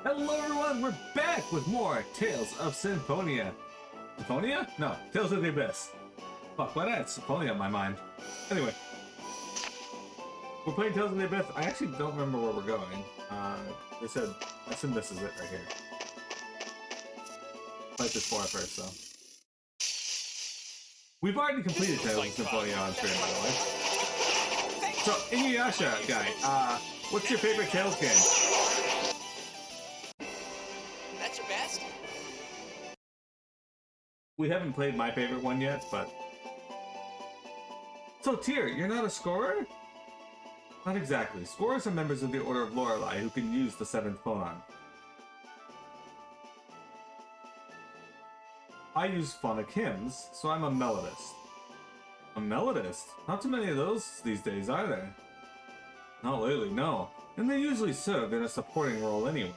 Hello everyone, we're back with more Tales of Symphonia. Symphonia? No, Tales of the Abyss. Fuck, why did I have Symphonia on my mind? Anyway. We're playing Tales of the Abyss. I actually don't remember where we're going. They said, I assume this is it right here. Fight this floor first, though. We've already completed Tales of Symphonia on stream, by the way. So, Inuyasha guy, what's your favorite Tales game? That's your best? We haven't played my favorite one yet, but... So, Tyr, you're not a scorer? Not exactly. Scorers are members of the Order of Lorelei who can use the 7th phonon. I use phonic hymns, so I'm a melodist. A melodist? Not too many of those these days, are there? Not lately, no. And they usually serve in a supporting role anyway.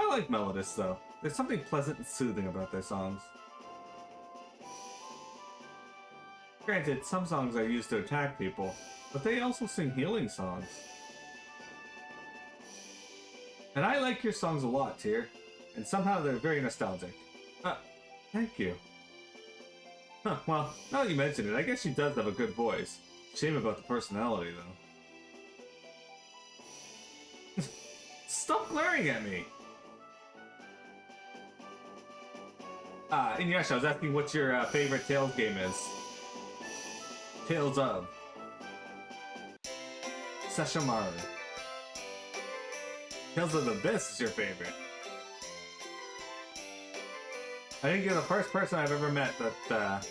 I like melodists, though. There's something pleasant and soothing about their songs. Granted, some songs are used to attack people, but they also sing healing songs. And I like your songs a lot, Tyr. And somehow they're very nostalgic. Thank you. Huh, well, now that you mention it, I guess she does have a good voice. Shame about the personality, though. Stop glaring at me! Inuyasha, I was asking what your favorite Tales game is. Tales of Sesshomaru. Tales of the Abyss is your favorite. I think you're the first person I've ever met that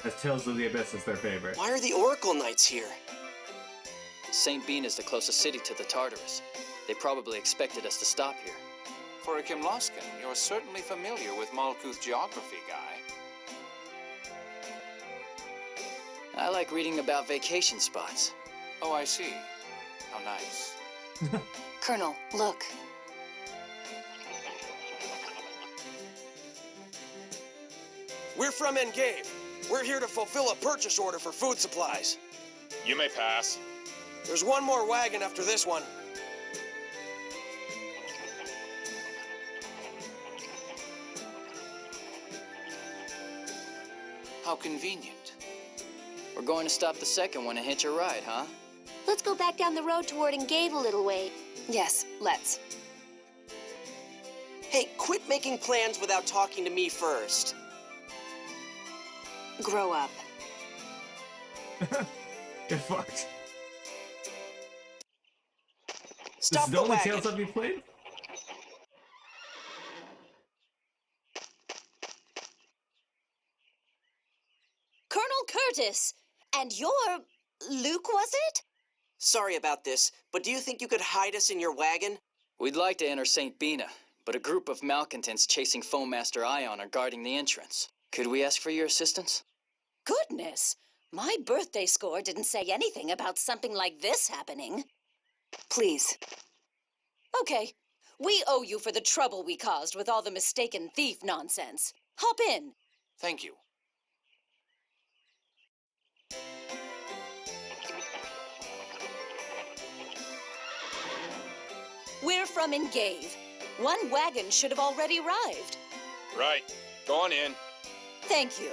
has Tales of the Abyss as their favorite. Why are the Oracle Knights here? St. Bean is the closest city to the Tartarus. They probably expected us to stop here. For a Kimloskan, you're certainly familiar with Malkuth geography, Guy. I like reading about vacation spots. Oh, I see. How nice. Colonel, look. We're from Engave. We're here to fulfill a purchase order for food supplies. You may pass. There's one more wagon after this one. How convenient. We're going to stop the second one and hitch a ride, huh? Let's go back down the road toward Engave a little way. Yes, let's. Hey, quit making plans without talking to me first. Grow up. Get fucked. Stop This is the the only wagon. Tales of you played? Colonel Curtis! And you're... Luke, was it? Sorry about this, but do you think you could hide us in your wagon? We'd like to enter St. Bina, but a group of malcontents chasing Foemaster Ion are guarding the entrance. Could we ask for your assistance? Goodness! My birthday score didn't say anything about something like this happening. Please. Okay. We owe you for the trouble we caused with all the mistaken thief nonsense. Hop in. Thank you. We're from Engave. One wagon should have already arrived. Right. Go on in. Thank you.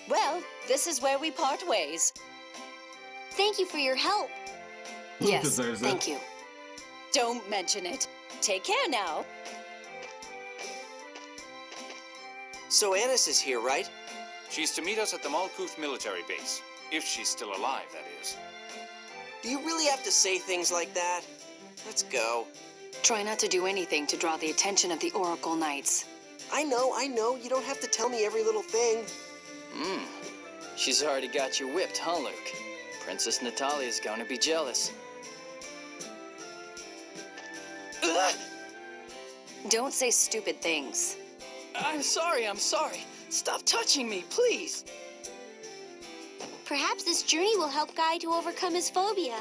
Well, this is where we part ways. Thank you for your help. Luke Yes, deserves it. thank you. Don't mention it. Take care now. So Annis is here, right? She's to meet us at the Malkuth military base. If she's still alive, that is. Do you really have to say things like that? Let's go. Try not to do anything to draw the attention of the Oracle Knights. I know. You don't have to tell me every little thing. She's already got you whipped, huh, Luke? Princess Natalia's gonna be jealous. Ugh! Don't say stupid things. I'm sorry. Stop touching me, please. Perhaps this journey will help Guy to overcome his phobia.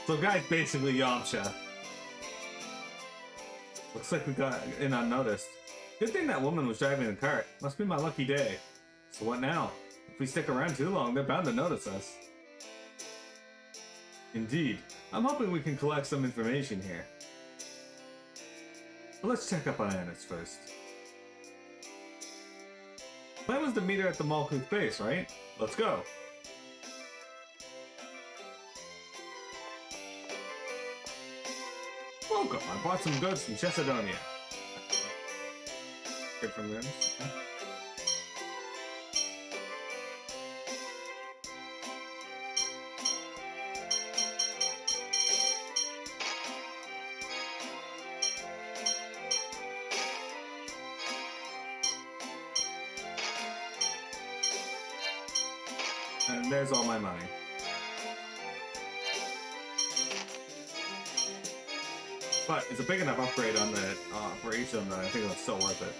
So Guy's basically Yamcha. Looks like we got in unnoticed. Good thing that woman was driving the cart. Must be my lucky day. So what now? If we stick around too long, they're bound to notice us. Indeed. I'm hoping we can collect some information here. But let's check up on Anis first. Plan was to meet her at the Malkuth base, right? Let's go. Welcome. I bought some goods from Chesedonia. Good from them. And there's all my money. But it's a big enough upgrade on the for each of them that I think it's still worth it.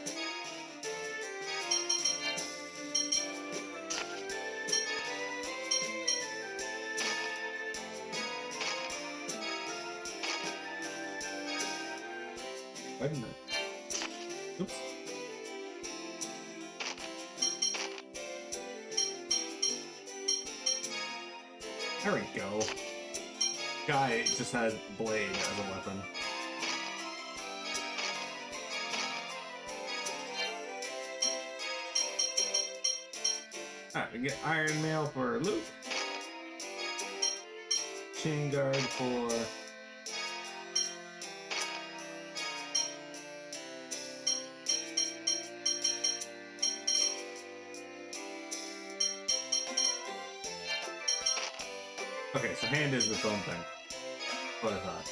Wait a minute. Oops. There we go. Guy just has blade as a weapon. Alright, we get Iron Mail for Luke. Chain Guard for... Okay, so hand is its own thing. What I thought.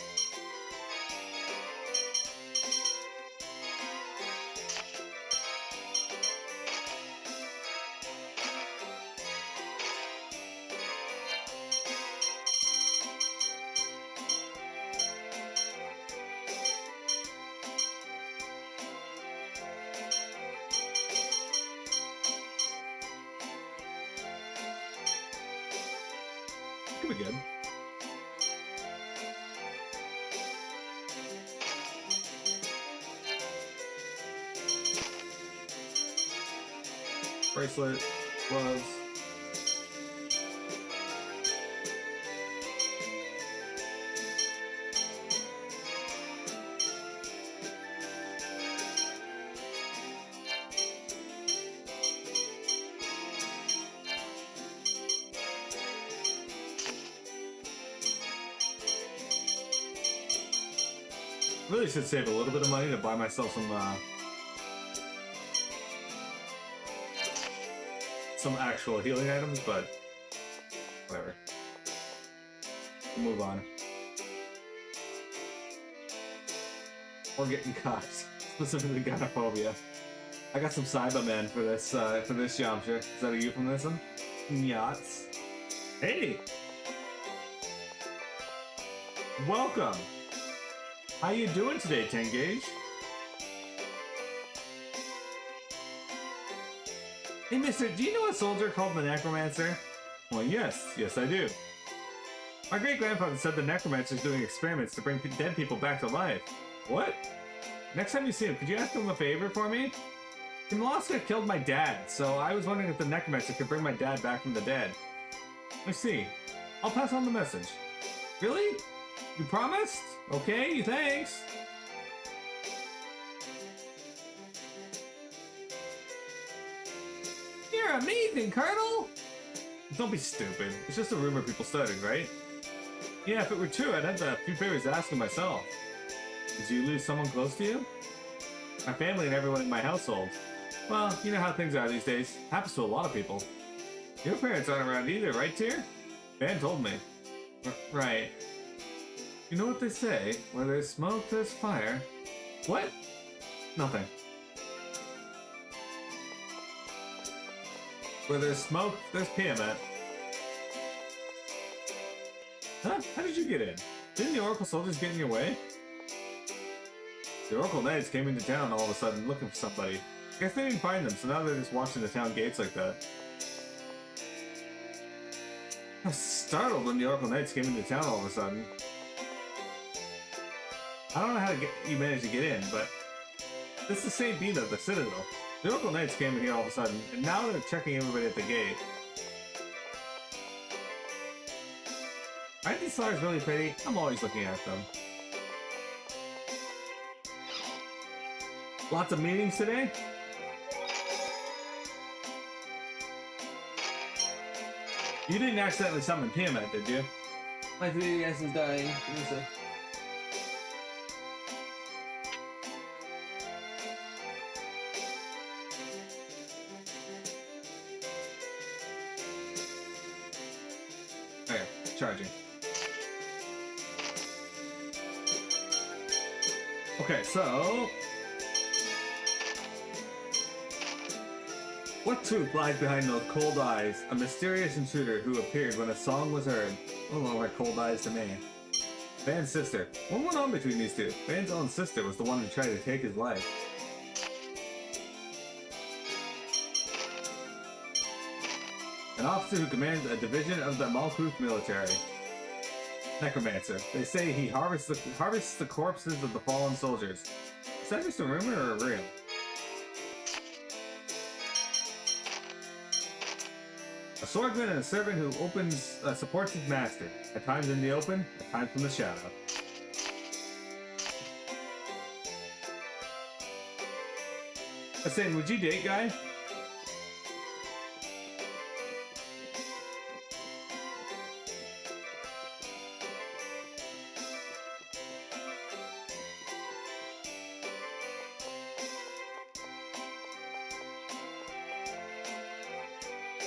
Could be good. Bracelet, gloves. Really should save a little bit of money to buy myself some actual healing items, but whatever. We'll move on. Or getting caught, specifically Gynophobia. I got some Cybermen for this juncture. Is that a euphemism? Yachts. Hey! Welcome! How you doing today, Tengage? Hey, mister, do you know a soldier called the Necromancer? Well, yes I do. My great-grandfather said the Necromancer's doing experiments to bring dead people back to life. What? Next time you see him, could you ask him a favor for me? Kimlaska killed my dad, so I was wondering if the Necromancer could bring my dad back from the dead. I see. I'll pass on the message. Really? You promised? Okay, thanks. You're amazing, Colonel! Don't be stupid. It's just a rumor people started, right? Yeah, if it were true, I'd have a few favors to ask him myself. Did you lose someone close to you? My family and everyone in my household. Well, you know how things are these days. Happens to a lot of people. Your parents aren't around either, right, Tyr? Van told me. Right. You know what they say? Where there's smoke, there's fire. What? Nothing. Where there's smoke, there's Tiamat. Huh? How did you get in? Didn't the Oracle soldiers get in your way? The Oracle Knights came into town all of a sudden looking for somebody. Guess they didn't find them, so now they're just watching the town gates like that. I was startled when the Oracle Knights came into town all of a sudden. I don't know how you managed to get in, but this is St. Bina, the Citadel. The Oracle Knights came in here all of a sudden, and now they're checking everybody at the gate. Aren't these flowers really pretty? I'm always looking at them. Lots of meetings today? You didn't accidentally summon Tiamat, did you? My 3DS is dying. Give me a sec. Okay, charging. Okay, so... What truth lies behind those cold eyes? A mysterious intruder who appeared when a song was heard. Oh, like cold eyes to me. Van's sister. What went on between these two? Van's own sister was the one who tried to take his life. An officer who commands a division of the Malkuth military. Necromancer. They say he harvests the corpses of the fallen soldiers. Is that just a rumor or real? A swordsman and a servant who supports his master. At times in the open, at times from the shadow. I was saying, would you date guy?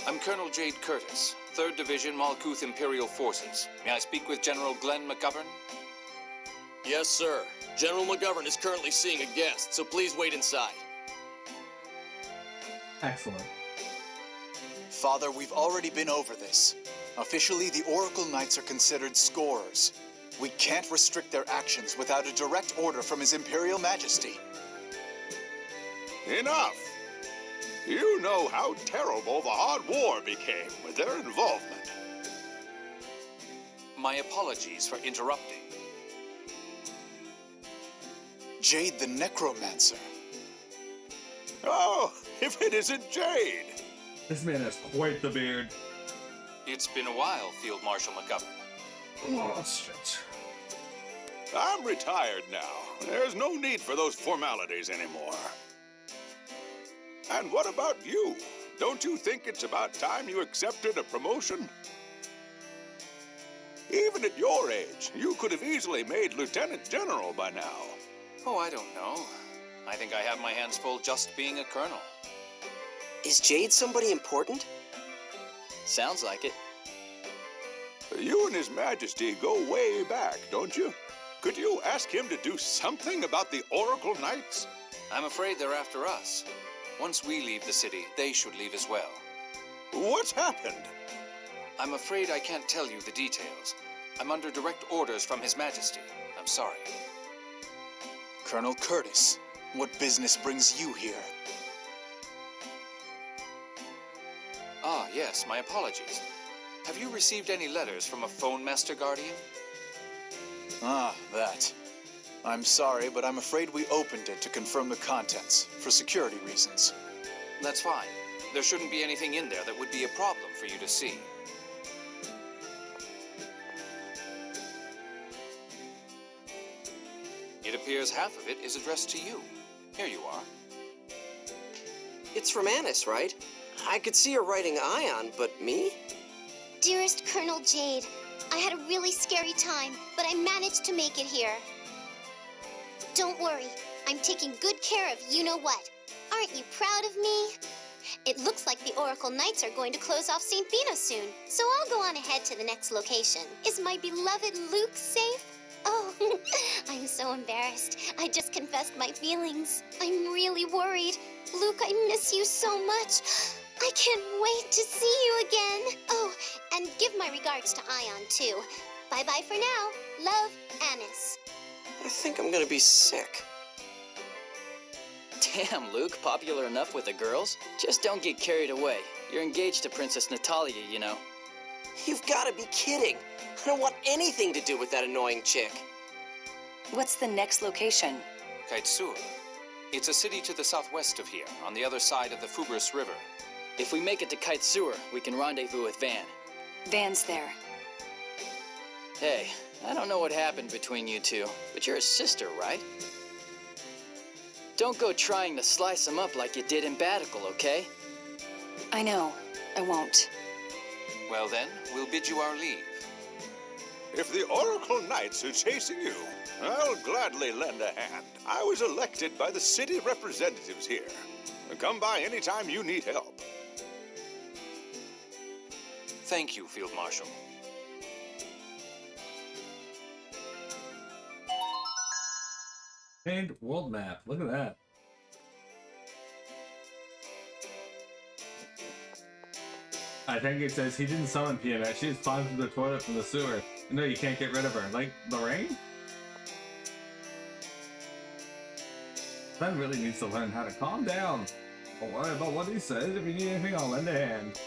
I'm Colonel Jade Curtis, 3rd Division Malkuth Imperial Forces. May I speak with General Glenn McGovern? Yes, sir. General McGovern is currently seeing a guest, so please wait inside. Excellent. Father, we've already been over this. Officially, the Oracle Knights are considered scorers. We can't restrict their actions without a direct order from His Imperial Majesty. Enough! You know how terrible the Hot War became with their involvement. My apologies for interrupting. Jade the Necromancer. Oh, if it isn't Jade! This man has quite the beard. It's been a while, Field Marshal McGovern. Oh, shit. I'm retired now. There's no need for those formalities anymore. And what about you? Don't you think it's about time you accepted a promotion? Even at your age, you could have easily made Lieutenant General by now. Oh, I don't know. I think I have my hands full just being a colonel. Is Jade somebody important? Sounds like it. You and His Majesty go way back, don't you? Could you ask him to do something about the Oracle Knights? I'm afraid they're after us. Once we leave the city, they should leave as well. What's happened? I'm afraid I can't tell you the details. I'm under direct orders from His Majesty. I'm sorry. Colonel Curtis, what business brings you here? Ah, yes, my apologies. Have you received any letters from a phone master guardian? Ah, that. I'm sorry, but I'm afraid we opened it to confirm the contents, for security reasons. That's fine. There shouldn't be anything in there that would be a problem for you to see. It appears half of it is addressed to you. Here you are. It's from Annis, right? I could see her writing Ion, but me? Dearest Colonel Jade, I had a really scary time, but I managed to make it here. Don't worry, I'm taking good care of you-know-what. Aren't you proud of me? It looks like the Oracle Knights are going to close off St. Bina soon, so I'll go on ahead to the next location. Is my beloved Luke safe? Oh, I'm so embarrassed. I just confessed my feelings. I'm really worried. Luke, I miss you so much. I can't wait to see you again. Oh, and give my regards to Ion, too. Bye-bye for now. Love, Annis. I think I'm gonna be sick. Damn, Luke, popular enough with the girls? Just don't get carried away. You're engaged to Princess Natalia, you know. You've gotta be kidding. I don't want anything to do with that annoying chick. What's the next location? Kaitsur. It's a city to the southwest of here, on the other side of the Fubris River. If we make it to Kaitsur, we can rendezvous with Van. Van's there. Hey, I don't know what happened between you two, but you're a sister, right? Don't go trying to slice them up like you did in Batical, okay? I know. I won't. Well then, we'll bid you our leave. If the Oracle Knights are chasing you, I'll gladly lend a hand. I was elected by the city representatives here. Come by anytime you need help. Thank you, Field Marshal. And world map. Look at that. I think it says he didn't summon Pianette. She just climbed through the toilet from the sewer. No, you can't get rid of her. Like Lorraine? Ben really needs to learn how to calm down. Don't worry about what he says. If you need anything, I'll lend a hand.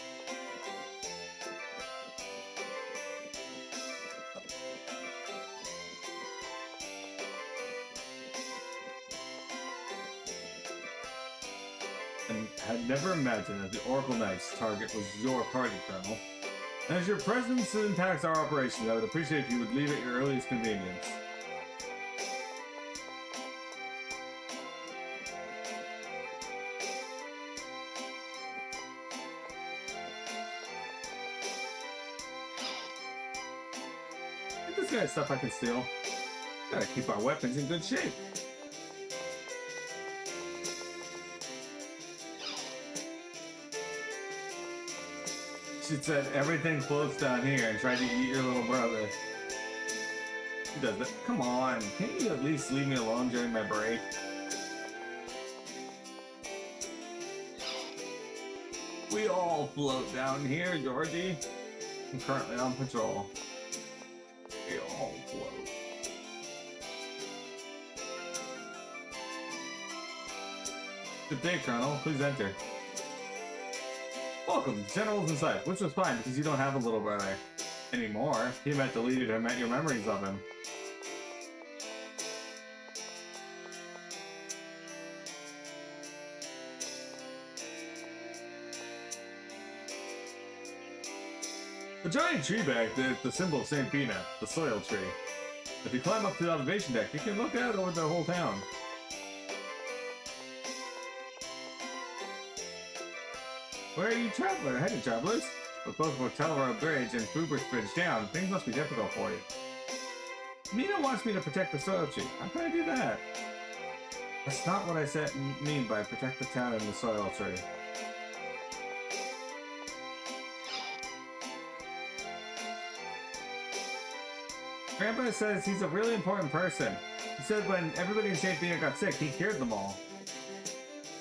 And had never imagined that the Oracle Knight's target was your party, Colonel. As your presence impacts our operations, I would appreciate if you would leave at your earliest convenience. This guy's stuff I can steal. Gotta keep our weapons in good shape. She said everything floats down here and tried to eat your little brother. He does that. Come on, can't you at least leave me alone during my break? We all float down here, Georgie. I'm currently on patrol. We all float. Good day, Colonel. Please enter. Welcome, General's in sight, which was fine because you don't have a little brother anymore. He meant deleted your memories of him. The giant tree back there is the symbol of St. Bina, the soil tree. If you climb up to the observation deck, you can look out over the whole town. Where are you headed, travelers? With both Motel Road Bridge and Fubert's Bridge down, things must be difficult for you. Mina wants me to protect the soil tree. How can I do that? That's not what I mean by protect the town and the soil tree. Grandpa says he's a really important person. He said when everybody in St. Bina got sick, he cured them all.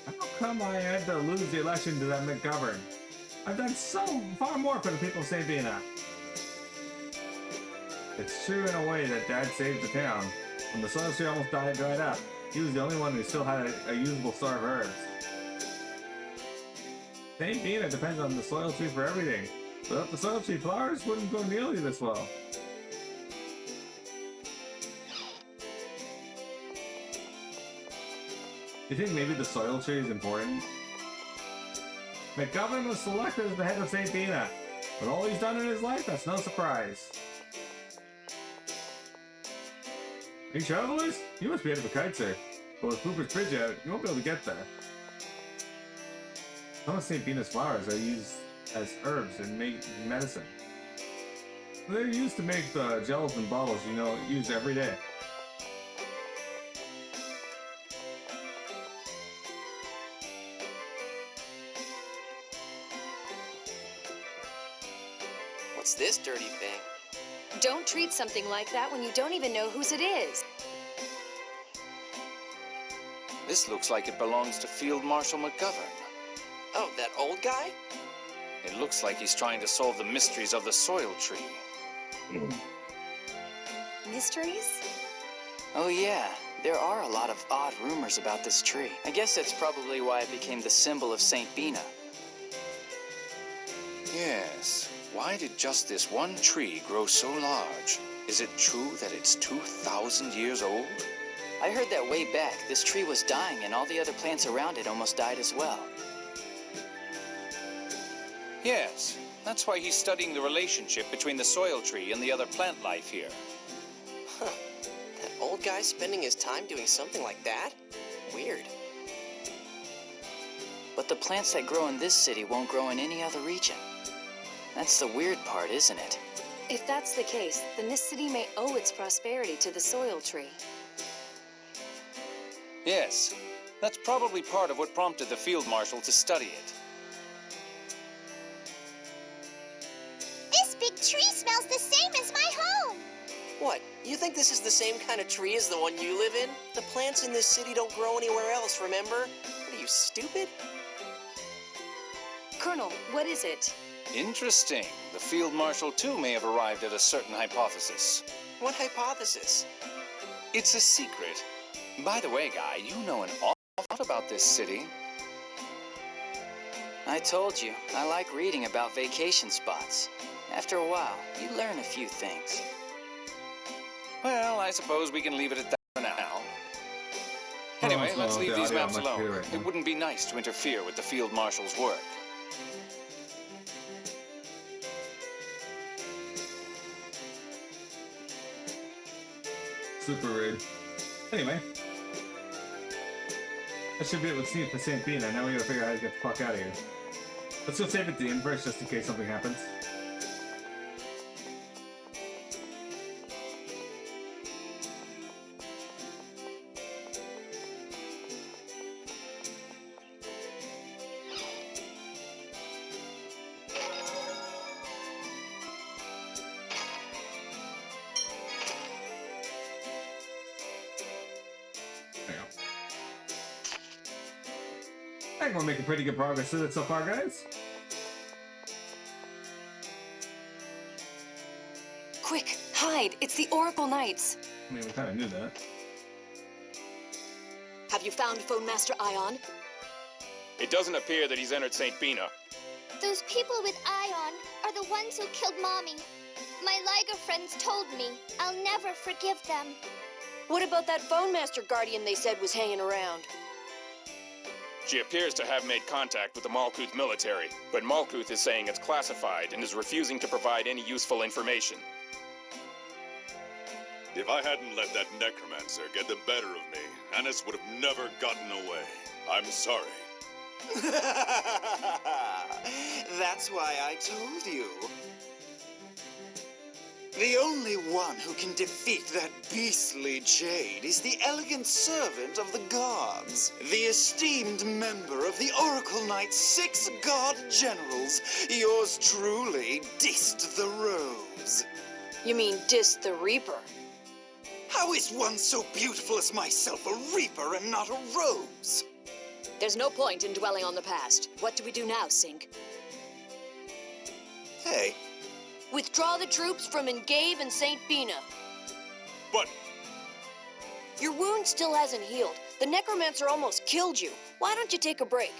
How come I had to lose the election to that McGovern? I've done so far more for the people of St. Bina. It's true in a way that Dad saved the town. When the soil tree almost dried up, he was the only one who still had a usable store of herbs. St. Bina depends on the soil tree for everything. Without the soil tree, flowers wouldn't go nearly this well. You think maybe the soil tree is important? McGovern was selected as the head of St. Bina. With all he's done in his life, that's no surprise. Hey travelers, you must be headed for kite, sir. But with Cooper's Bridge out, you won't be able to get there. Some of St. Bina's flowers are used as herbs and make medicine. They're used to make the gels and bottles use every day. What's this dirty thing? Don't treat something like that when you don't even know whose it is. This looks like it belongs to Field Marshal McGovern. Oh, that old guy? It looks like he's trying to solve the mysteries of the soil tree. Mysteries? Oh yeah, there are a lot of odd rumors about this tree. I guess that's probably why it became the symbol of St. Bina. Yes. Why did just this one tree grow so large? Is it true that it's 2,000 years old? I heard that way back, this tree was dying and all the other plants around it almost died as well. Yes. That's why he's studying the relationship between the soil tree and the other plant life here. Huh. That old guy spending his time doing something like that? Weird. But the plants that grow in this city won't grow in any other region. That's the weird part, isn't it? If that's the case, then this city may owe its prosperity to the soil tree. Yes, that's probably part of what prompted the field marshal to study it. This big tree smells the same as my home. What? You think this is the same kind of tree as the one you live in? The plants in this city don't grow anywhere else, remember? What are you, stupid? Colonel, what is it? Interesting. The field marshal, too, may have arrived at a certain hypothesis. What hypothesis? It's a secret. By the way, Guy, you know an awful lot about this city. I told you, I like reading about vacation spots. After a while, you learn a few things. Well, I suppose we can leave it at that for now. Anyway, let's leave these maps alone. It wouldn't be nice to interfere with the field marshal's work. Super rude. Anyway. I should be able to see it for St. Bina. Now we gotta figure out how to get the fuck out of here. Let's go save it the inverse just in case something happens. I think we're making pretty good progress with it so far, guys. Quick, hide! It's the Oracle Knights! I mean, we kind of knew that. Have you found Phone Master Ion? It doesn't appear that he's entered St. Bina. Those people with Ion are the ones who killed Mommy. My Liger friends told me. I'll never forgive them. What about that Phone Master Guardian they said was hanging around? She appears to have made contact with the Malkuth military, but Malkuth is saying it's classified and is refusing to provide any useful information. If I hadn't let that necromancer get the better of me, Annis would have never gotten away. I'm sorry. That's why I told you. The only one who can defeat that beastly Jade is the elegant servant of the gods, the esteemed member of the Oracle Knight's 6 god generals, yours truly, Dist the Rose. You mean Dist the Reaper? How is one so beautiful as myself a Reaper and not a Rose? There's no point in dwelling on the past. What do we do now, Sink? Hey. Withdraw the troops from Engave and St. Bina. But... Your wound still hasn't healed. The Necromancer almost killed you. Why don't you take a break?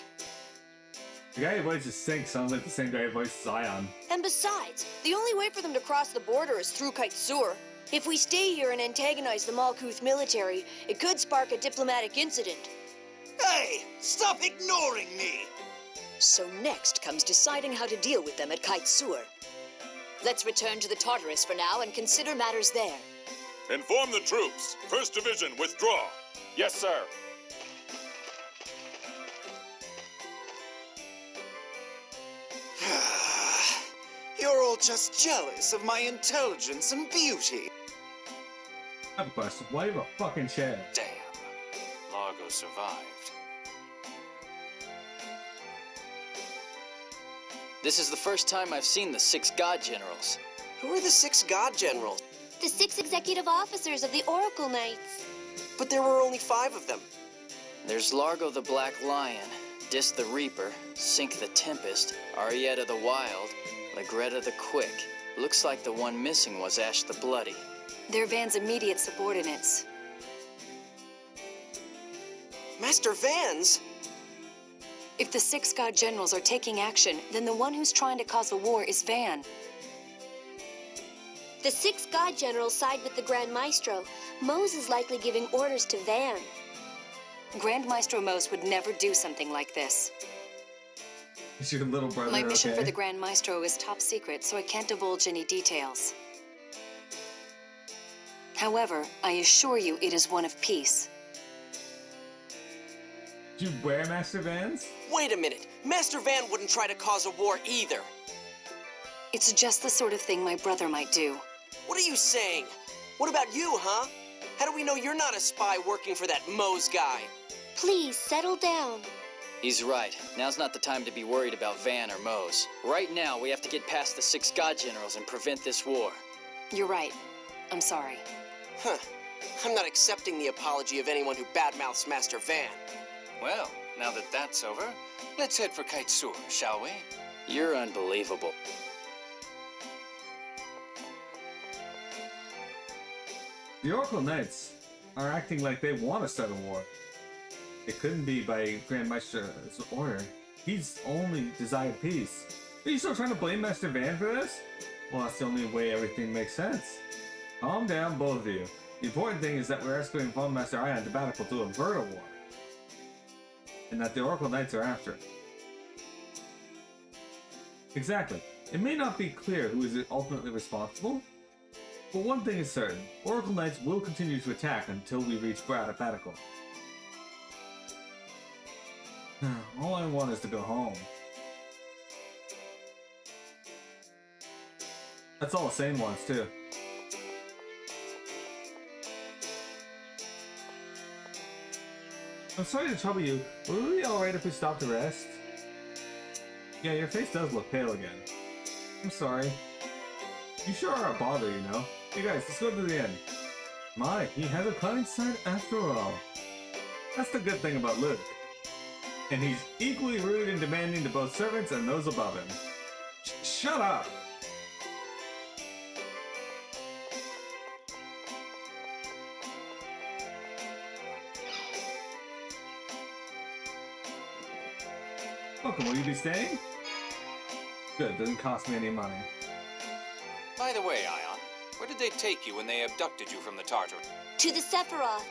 The guy who voices Sync sounds like the same guy who voices Ion. And besides, the only way for them to cross the border is through Kaitsur. If we stay here and antagonize the Malkuth military, it could spark a diplomatic incident. Hey! Stop ignoring me! So next comes deciding how to deal with them at Kaitsur. Let's return to the Tartarus for now and consider matters there. Inform the troops. 1st Division, withdraw. Yes, sir. You're all just jealous of my intelligence and beauty. I have a question. Why do you have a fucking chair? Damn. Largo survived. This is the first time I've seen the 6 god generals. Who are the 6 god generals? The 6 executive officers of the Oracle Knights. But there were only 5 of them. There's Largo the Black Lion, Dist the Reaper, Sink the Tempest, Arietta the Wild, Legretta the Quick. Looks like the one missing was Ash the Bloody. They're Van's immediate subordinates. Master Vans? If the 6 god generals are taking action, then the one who's trying to cause a war is Van. The 6 god generals side with the Grand Maestro. Mose is likely giving orders to Van. Grand Maestro Mose would never do something like this. Is your little brother My mission okay? for the Grand Maestro is top secret, so I can't divulge any details. However, I assure you it is one of peace. Do you wear Master Vans? Wait a minute. Master Van wouldn't try to cause a war either. It's just the sort of thing my brother might do. What are you saying? What about you, huh? How do we know you're not a spy working for that Mose guy? Please settle down. He's right. Now's not the time to be worried about Van or Mose. Right now, we have to get past the 6 God Generals and prevent this war. You're right. I'm sorry. Huh. I'm not accepting the apology of anyone who badmouths Master Van. Well, now that that's over, let's head for Kaitsur, shall we? You're unbelievable. The Oracle Knights are acting like they want to start a war. It couldn't be by Grand Maestro's order. He's only desired peace. Are you still trying to blame Master Van for this? Well, that's the only way everything makes sense. Calm down, both of you. The important thing is that we're escorting Fallen Master Ion to Battle to avert a war. And that the Oracle Knights are after it. Exactly. It may not be clear who is ultimately responsible, but one thing is certain. Oracle Knights will continue to attack until we reach Battle. All I want is to go home. That's all Sane wants, too. I'm sorry to trouble you. Would it be alright if we stopped to rest? Yeah, your face does look pale again. I'm sorry. You sure are a bother, you know. Hey guys, let's go to the inn. My, he has a kind side after all. That's the good thing about Luke. And he's equally rude and demanding to both servants and those above him. Shut up! Welcome, will you be staying? Good, doesn't cost me any money. By the way, Ion, where did they take you when they abducted you from the Tartar? To the Sephiroth.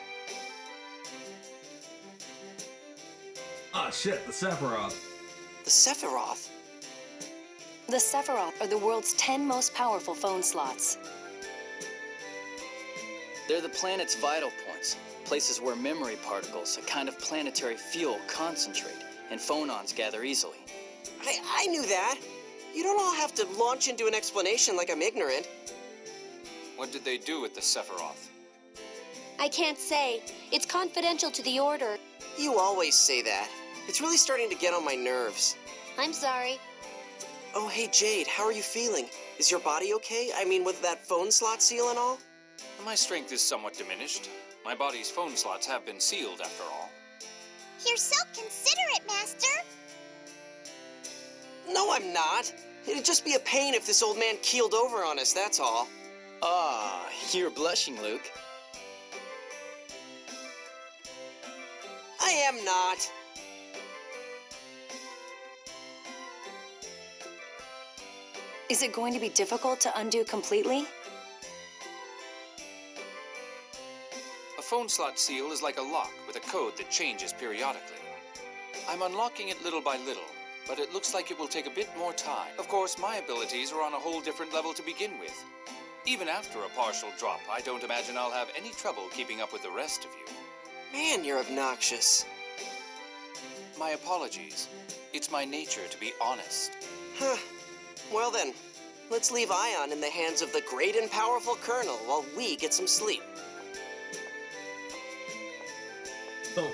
Ah, shit, the Sephiroth. The Sephiroth? The Sephiroth are the world's 10 most powerful phone slots. They're the planet's vital points, places where memory particles, a kind of planetary fuel, concentrate, and phonons gather easily. I knew that. You don't all have to launch into an explanation like I'm ignorant. What did they do with the Sephiroth? I can't say. It's confidential to the Order. You always say that. It's really starting to get on my nerves. I'm sorry. Oh, hey, Jade, how are you feeling? Is your body okay? I mean, with that phone slot seal and all? My strength is somewhat diminished. My body's phone slots have been sealed, after all. You're so considerate, Master. No, I'm not. It'd just be a pain if this old man keeled over on us, that's all. Ah, you're blushing, Luke. I am not. Is it going to be difficult to undo completely? A phone slot seal is like a lock with a code that changes periodically. I'm unlocking it little by little, but it looks like it will take a bit more time. Of course, my abilities are on a whole different level to begin with. Even after a partial drop, I don't imagine I'll have any trouble keeping up with the rest of you. Man, you're obnoxious. My apologies. It's my nature to be honest. Huh. Well then, let's leave Ion in the hands of the great and powerful Colonel while we get some sleep. So,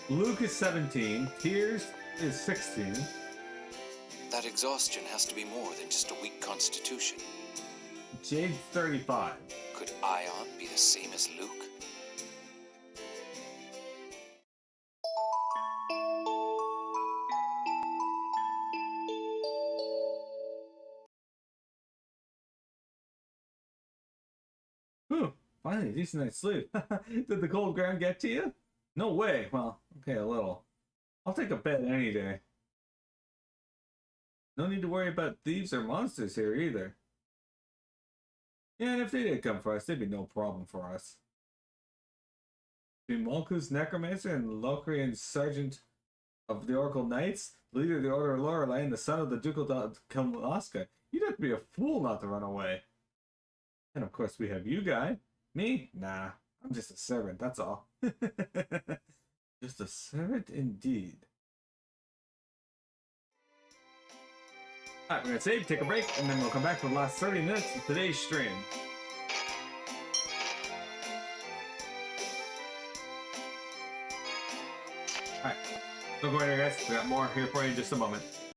Luke is 17, Tears is 16. That exhaustion has to be more than just a weak constitution. Jade's 35. Could Ion be the same as Luke? Whew, finally, a decent night's sleep. Did the cold ground get to you? No way. Well, okay, a little. I'll take a bed any day. No need to worry about thieves or monsters here either. Yeah, and if they did come for us, they'd be no problem for us. Between Malkuth's Necromancer and Locrian's Sergeant of the Oracle Knights, the leader of the Order of Lorelei, and the son of the Ducal Kalmaska. You'd have to be a fool not to run away. And of course, we have you, guy. Me? Nah, I'm just a servant, that's all. Just a servant indeed. Alright, we're gonna save, take a break, and then we'll come back for the last 30 minutes of today's stream. Alright, don't go anywhere, guys. We got more here for you in just a moment.